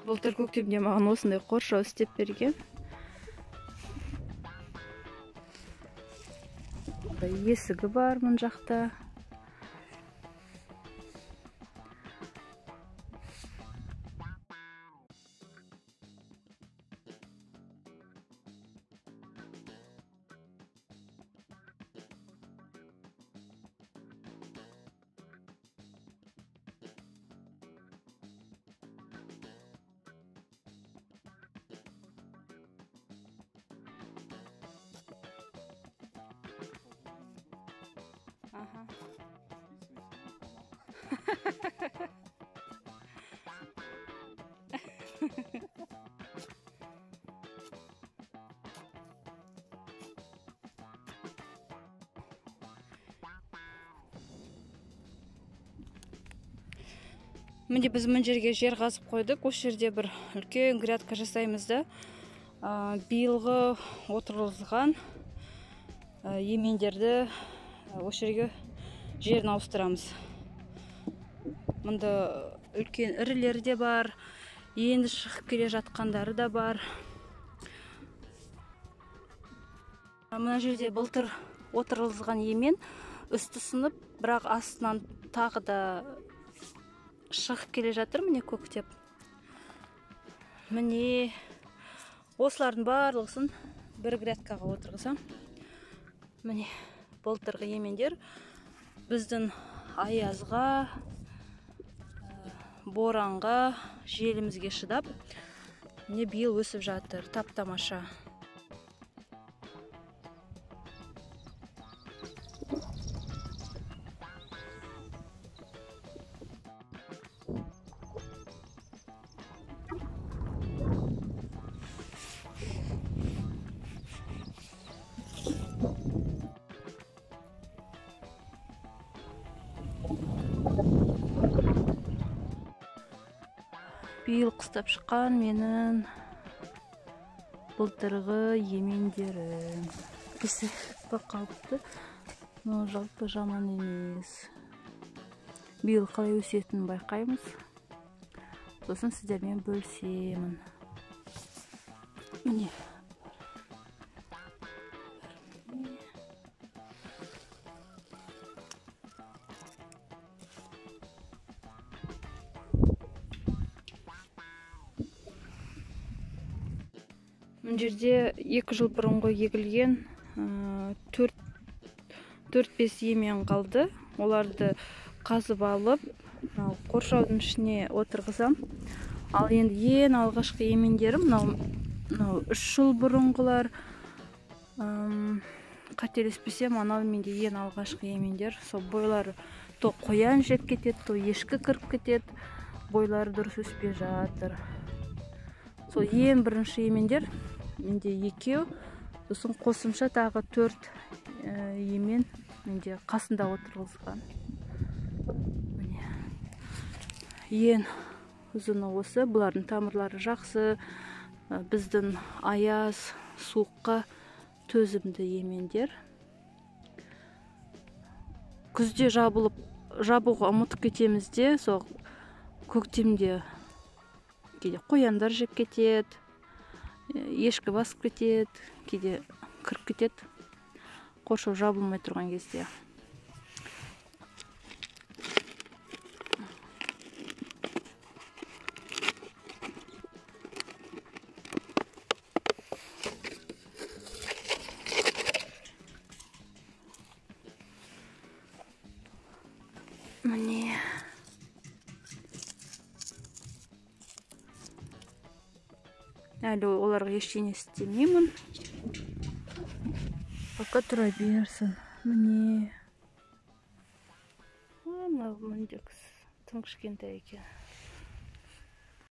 Былтыр көктемде маған осындай қоршау істеп берген. Есігі бар мұн жақта. Міне біз мына жерге жер қазып қойдық. Осы жерде бір үлкен грядка жасаймыз да. Биылғы отырғызған емендерді осы жерге жерін ауыстырамыз. Мұнда үлкен ірілері де бар, енді шығып келе жатқандары да бар. Мына жерде былтыр отырғызған емен үсті сынып, бірақ астынан тағы да шығып келе жатыр, міне көктеп. Міне осылардың барлығысын бір грядкаға отырғызам. Міне былтырғы емендер біздің аязға, боранға, желімізге шыдап, міне биыл өсіп жатыр, тап-тамаша. Биыл қыстап шыққан менің былтырғы емендерім. Кесіп қалыпты, но жалпы жаман емес. Биыл қалай өсетінін байқаймыз. Сосын сіздермен бөлісемін. Міне. Мына жерде 2 жыл бұрынғы егілген 4-5 емен қалды. Оларды қазып алып, қоршаудың ішіне отырғызам. Ал енді ең алғашқы емендерім, мынау 3 жыл бұрынғылар, қателеспесем, анау менде ең алғашқы емендер. Сол бойлары то қоян жеп кетеді, то ешкі кіріп кетеді. Бойлары дұрыс өспей жатыр. Сол ең бірінші емендер менде 2, сосын қосымша тағы 4 емен менде қасында отырғызған. Ең ұзыны осы, бұлардың тамырлары жақсы, біздің аяз, суыққа төзімді емендер. Күзде жабуға ұмытып кетеміз де, сол көктемде кейде қояндар жеп кетеді, ешкі басып кетеді, кейде кіріп кетеді, қоршау жабылмай тұрған кезде. Міне. Әлі оларға ештеңе істемеймін. Пока тұра берсін. Міне. Мынау міндекс тым кішкентай екен.